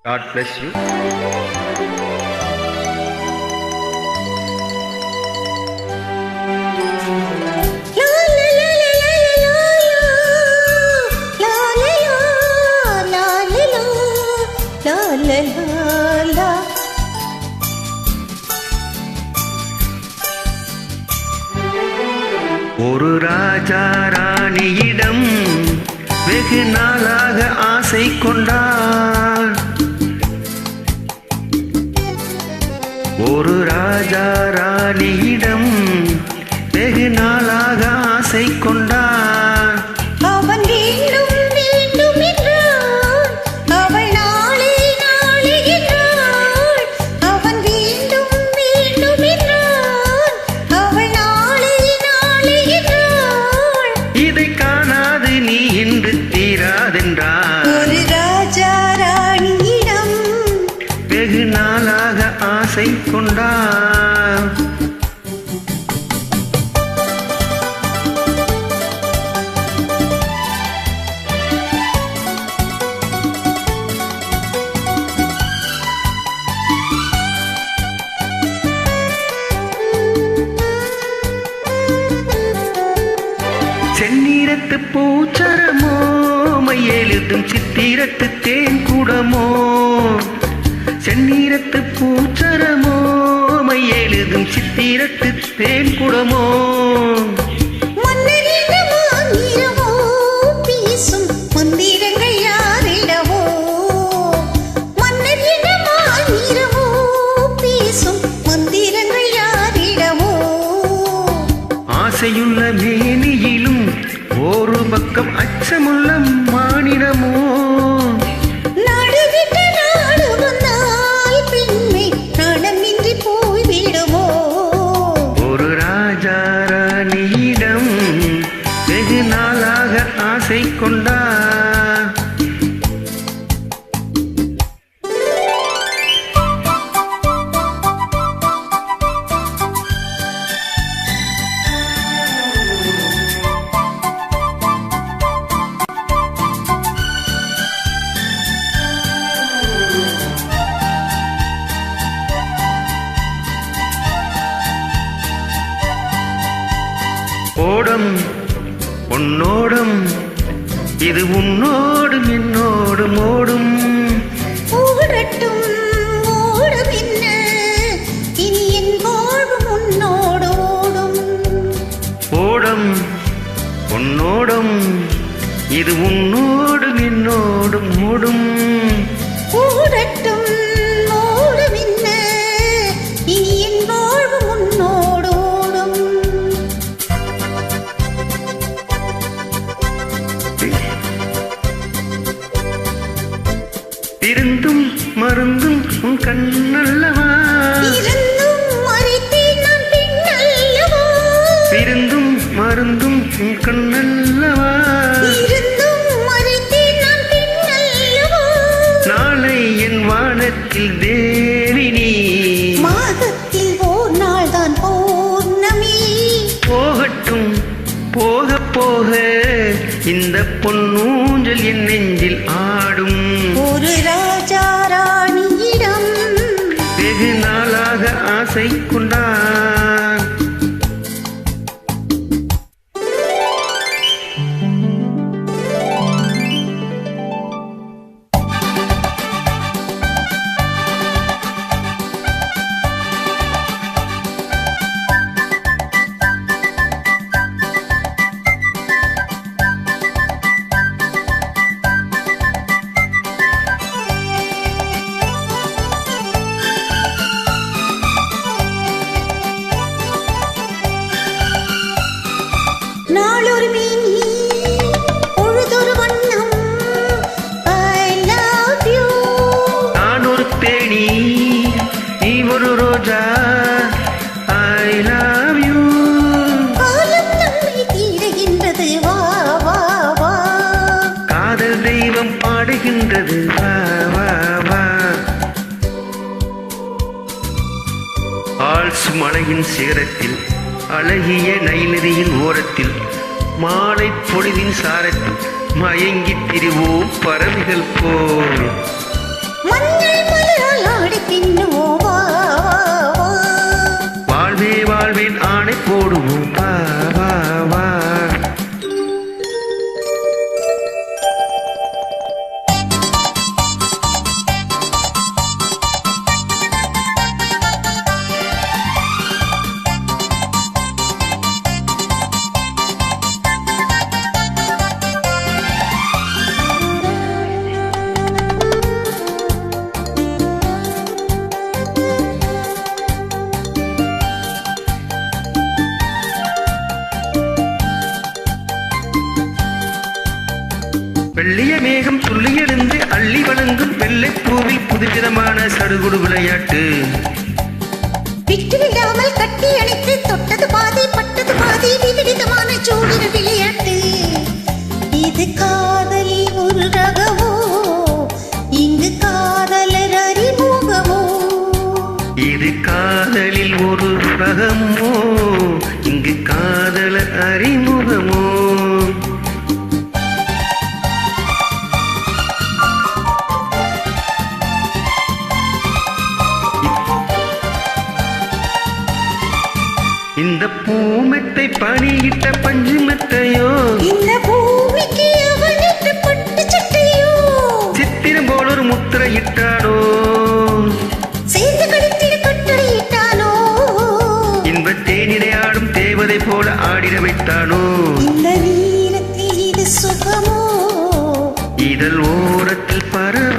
God bless you. ஒரு ராஜா ராணியிடம் வெகு நாளாக ஆசை கொண்டான். ஒரு ராஜா ராணியிடம் வெகு நாளாக ஆசை கொண்டான். அவன் வேண்டும் வேண்டும் என்றான், அவள் நாளே நாளே என்றாள். அவன் வேண்டும் வேண்டும் என்றான், அவள் நாளே நாளே என்றாள். இதை காணாது நீ என்று தீராதென்றான். ஒரு ராஜா ராணியிடம் வெகு நாளாக ஆசை கொண்டான். செந்நீரத்து பூச்சரமோ மையெழுதும் சித்திரத்து தேன் குடமோ. செந்நீரத்து பூச்சரமோ மையெழுதும் சித்திரத்து தேன் குடமோ. மந்திரங்கள் யாரிடவோ, மன்னர் இடமாயிரவோ பேசும் மந்திரங்கள் யாரிடவோ. ஆசையுள்ள மேனியிலும் ஒரு பக்கம் அச்சமுள்ள மானிடமோ. நடுவிட்டு நாடு வந்தால் பெண்மை நாடமின்றி போய்விடுமோ. ஒரு ராஜா ராணியிடம் வெகு நாளாக ஆசை கொண்டான். ஓடம் உன்னோடும் இது உன்னோடும் என்னோடும் ஓடும். ஓடட்டும் ஓடும் என்ன, இனி என் வாழ்வும் உன்னோடு ஓடும். ஓடம் உன்னோடும் இது உன்னோடும் என்னோடும் ஓடும். ஓடட்டும் ஓடும் என்ன, இனி என் வாழ்வும் உன்னோடு ஓடும். இருந்தும் மருந்தும் உன் கண்ணல்லவா. இருந்தும் மறைத்தேன் நான் பெண்ணல்லவா. இருந்தும் மருந்தும் உன் கண்ணல்லவா. இருந்தும் மறைத்தேன் நான் பெண்ணல்லவா. நாளை என் வானத்தில் தேவி நீ. மாதத்தில் ஓர் நாள் தான் பௌர்ணமி. போகட்டும் போக போக இந்த பொன்னூஞ்சல் என் நெஞ்சில் ஆடும். ஒரு ராஜா ராணியிடம் வெகு நாளாக ஆசை கொண்டான். நாளொரு மேனி பொழுதொரு வண்ணம். I love you. நான் ஒரு தேனி நீ ஒரு ரோஜா. I love you. காலம் நம்மை தீருகின்றது, வா வா வா. காதல் தெய்வம் பாடுகின்றது, வா வா வா. ஆல்ஸ் மலையின் சிகரத்தில் அழகிய நைநதியின் ஓரத்தில் மாலை பொழுதின் சாரத்தில் மயங்கித் திரிவோம் பறவைகள் போல். சடுகுடு விளையாட்டு. விட்டு விடாமல் கட்டி அணைத்து தொட்டது பாதி பட்டது பாதி விதவிதமான சூழிர விளையாட்டு. இது காதலில் ஒரு ரகமோ, இங்கு காதலர் அறிமுகமோ. இது காதலில் ஒரு ரகமோ, இங்கு காதலர் அறிமுகமோ. இந்த பூமெத்தை பணியிட்ட பஞ்சு மெத்தையோ, இந்த பூமிக்கு அவனிட்டு பட்டு சட்டையோ, சித்திரம் போல ஒரு முத்திரை இட்டானோ, சேர்ந்து கடித்திட கட்டளையிட்டானோ, இன்பத் தேனினை ஆடும் தேவதை போல ஆடிட வைத்தானோ. இந்த நீரத்தில் இது சுகமோ, இதழ் ஓரத்தில் பரவ